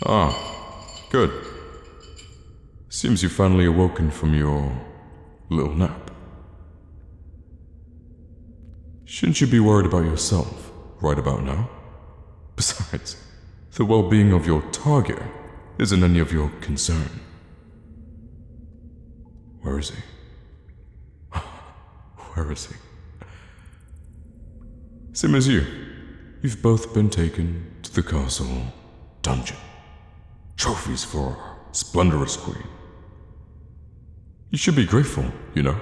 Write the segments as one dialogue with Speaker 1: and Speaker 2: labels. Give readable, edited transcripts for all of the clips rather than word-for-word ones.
Speaker 1: Good. Seems you've finally awoken from your little nap. Shouldn't you be worried about yourself right about now? Besides, the well-being of your target isn't any of your concern. Where is he? Where is he? Same as you. You've both been taken to the castle dungeon. Trophies for our splendorous queen. You should be grateful, you know.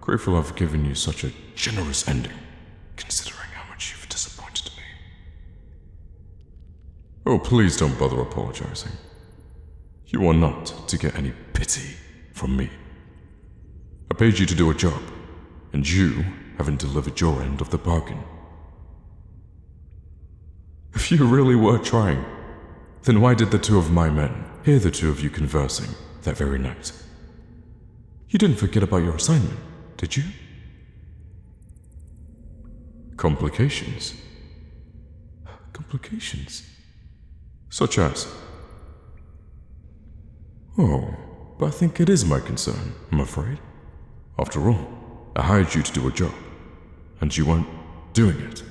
Speaker 1: Grateful I've given you such a generous ending, considering how much you've disappointed me. Oh, please don't bother apologizing. You are not to get any pity from me. I paid you to do a job, and you haven't delivered your end of the bargain. If you really were trying, then why did the two of my men hear the two of you conversing that very night? You didn't forget about your assignment, did you? Complications? Complications? Such as? Oh, but I think it is my concern, I'm afraid. After all, I hired you to do a job, and you weren't doing it.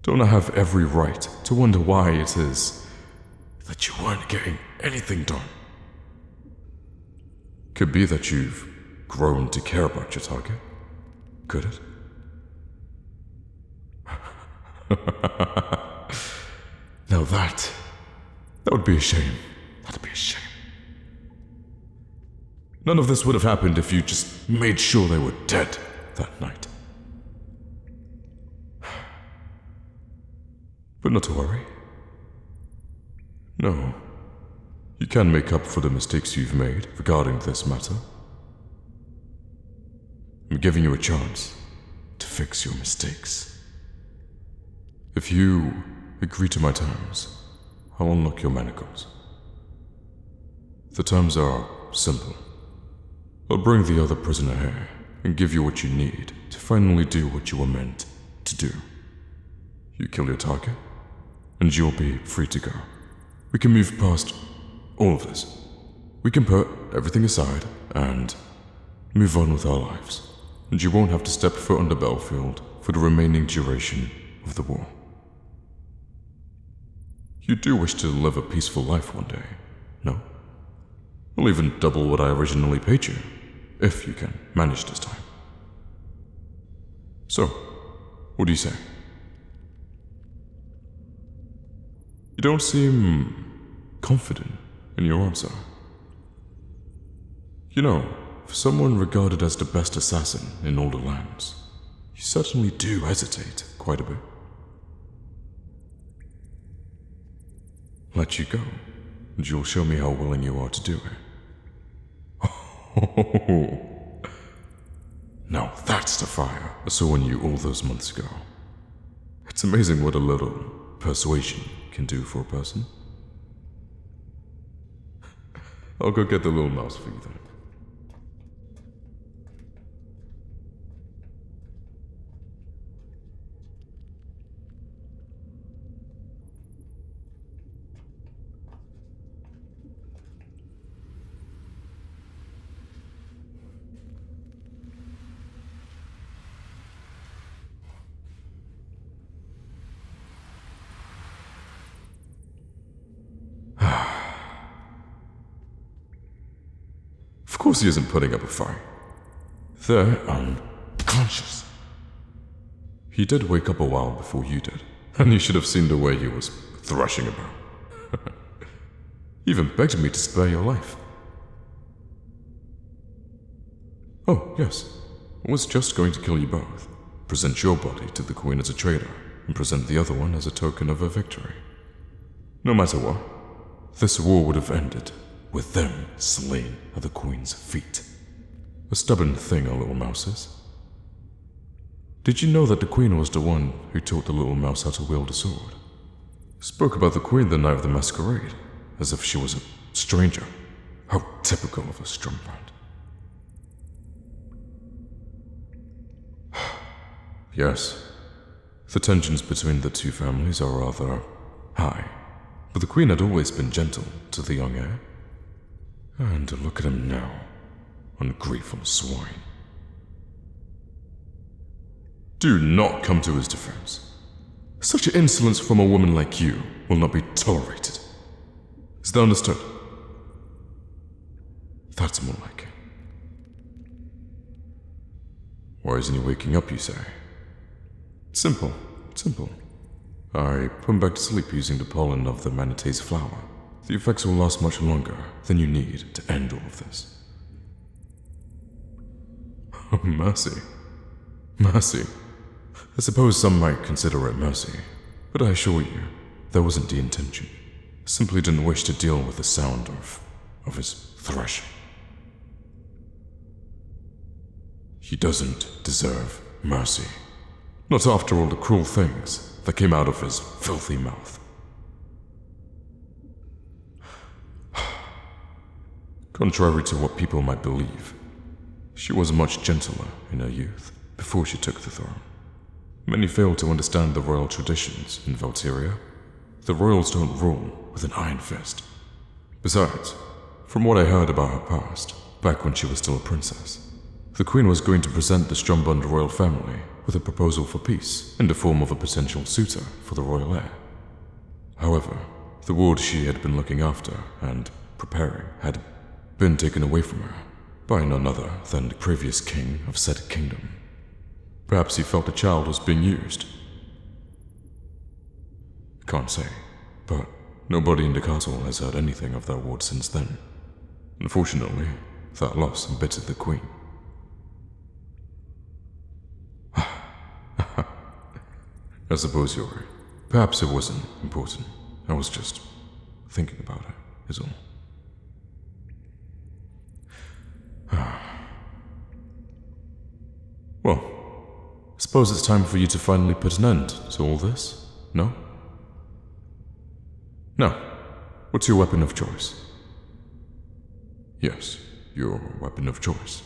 Speaker 1: Don't I have every right to wonder why it is that you weren't getting anything done? Could be that you've grown to care about your target. Could it? Now that would be a shame. That'd be a shame. None of this would have happened if you just made sure they were dead that night. But not to worry. No. You can make up for the mistakes you've made regarding this matter. I'm giving you a chance to fix your mistakes. If you agree to my terms, I'll unlock your manacles. The terms are simple. I'll bring the other prisoner here and give you what you need to finally do what you were meant to do. You kill your target, and you'll be free to go. We can move past all of this. We can put everything aside and move on with our lives, and you won't have to step foot on the battlefield for the remaining duration of the war. You do wish to live a peaceful life one day, no? I'll even double what I originally paid you, if you can manage this time. So, what do you say? You don't seem confident in your answer. You know, for someone regarded as the best assassin in all the lands, you certainly do hesitate quite a bit. Let you go, and you'll show me how willing you are to do it. Oh, now that's the fire I saw in you all those months ago. It's amazing what a little persuasion can do for a person. I'll go get the little mouse for you then. Of course he isn't putting up a fight. They're unconscious. He did wake up a while before you did, and you should have seen the way he was thrashing about. He even begged me to spare your life. Oh, yes. I was just going to kill you both. Present your body to the Queen as a traitor, and present the other one as a token of her victory. No matter what, this war would have ended with them slain at the Queen's feet. A stubborn thing, our little mouse is. Did you know that the Queen was the one who taught the little mouse how to wield a sword? Spoke about the Queen the night of the masquerade, as if she was a stranger. How typical of a strumpet. Yes, the tensions between the two families are rather high, But the Queen had always been gentle to the young heir. And look at him now, ungrateful swine. Do not come to his defense. Such insolence from a woman like you will not be tolerated. Is that understood? That's more like it. Why isn't he waking up, you say? Simple. I put him back to sleep using the pollen of the manatee's flower. The effects will last much longer than you need to end all of this. Oh, mercy. Mercy. I suppose some might consider it mercy, but I assure you, that wasn't the intention. I simply didn't wish to deal with the sound of his threshing. He doesn't deserve mercy. Not after all the cruel things that came out of his filthy mouth. Contrary to what people might believe, she was much gentler in her youth before she took the throne. Many fail to understand the royal traditions in Valteria. The royals don't rule with an iron fist. Besides, from what I heard about her past, back when she was still a princess, the Queen was going to present the Strumbund royal family with a proposal for peace in the form of a potential suitor for the royal heir. However, the ward she had been looking after and preparing had been taken away from her by none other than the previous king of said kingdom. Perhaps he felt the child was being used. Can't say, but nobody in the castle has heard anything of that ward since then. Unfortunately, that loss embittered the Queen. I suppose you're right. Perhaps it wasn't important. I was just thinking about it, is all. Well, I suppose it's time for you to finally put an end to all this, no? Now, what's your weapon of choice? Yes, your weapon of choice.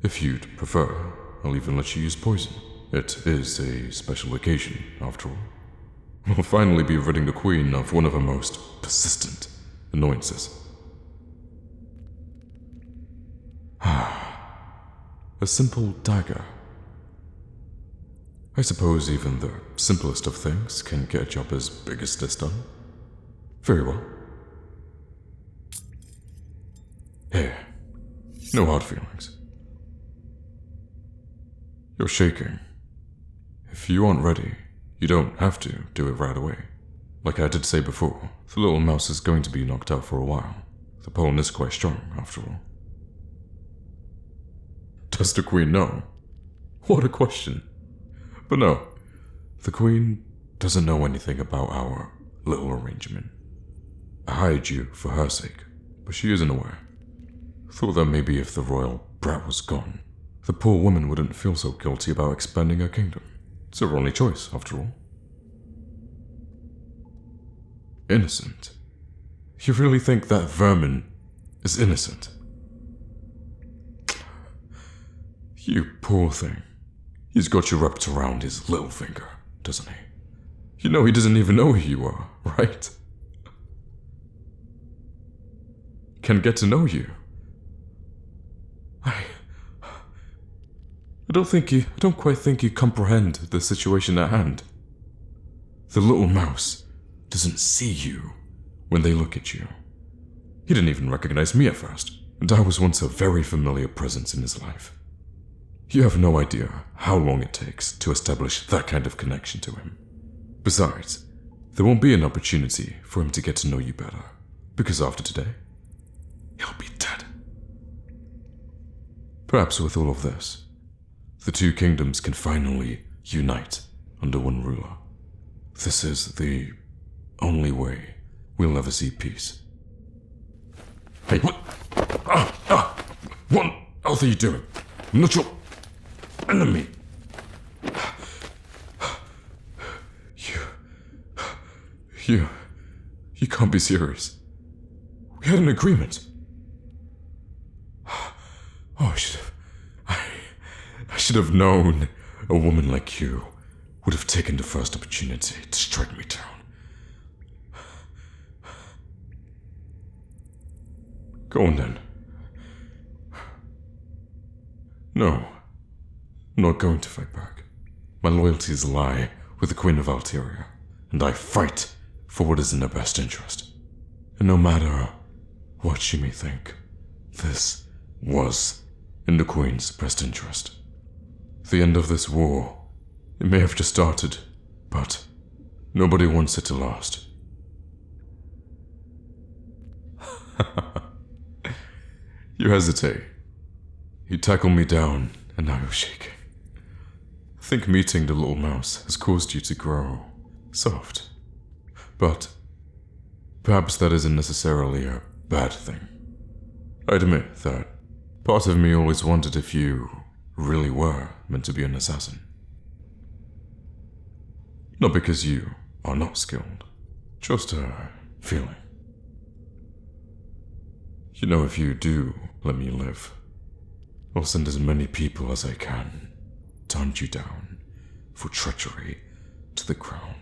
Speaker 1: If you'd prefer, I'll even let you use poison. It is a special occasion, after all. We'll finally be ridding the Queen of one of her most persistent annoyances. A simple dagger. I suppose even the simplest of things can get a job as big as this done. Very well. Here, no hard feelings. You're shaking. If you aren't ready, you don't have to do it right away. Like I did say before, the little mouse is going to be knocked out for a while. The pollen is quite strong, after all. Does the Queen know? What a question. But no, the Queen doesn't know anything about our little arrangement. I hired you for her sake, but she isn't aware. Thought that maybe if the royal brat was gone, the poor woman wouldn't feel so guilty about expanding her kingdom. It's her only choice, after all. Innocent? You really think that vermin is innocent? You poor thing. He's got you wrapped around his little finger, doesn't he? You know he doesn't even know who you are, right? Can get to know you. I don't quite think you comprehend the situation at hand. The little mouse doesn't see you when they look at you. He didn't even recognize me at first, and I was once a very familiar presence in his life. You have no idea how long it takes to establish that kind of connection to him. Besides, there won't be an opportunity for him to get to know you better, because after today, he'll be dead. Perhaps with all of this, the two kingdoms can finally unite under one ruler. This is the only way we'll ever see peace. Hey, what? What else are you doing? I'm not your enemy. You can't be serious. We had an agreement. Oh, I should have known a woman like you would have taken the first opportunity to strike me down. Go on then. No, I'm not going to fight back. My loyalties lie with the Queen of Alteria, and I fight for what is in her best interest. And no matter what she may think, this was in the Queen's best interest. The end of this war, it may have just started, but nobody wants it to last. You hesitate. You tackle me down, and now you're shaking. I think meeting the little mouse has caused you to grow soft. But perhaps that isn't necessarily a bad thing. I admit that part of me always wondered if you really were meant to be an assassin. Not because you are not skilled, just a feeling. You know, if you do let me live, I'll send as many people as I can to hunt you down for treachery to the crown.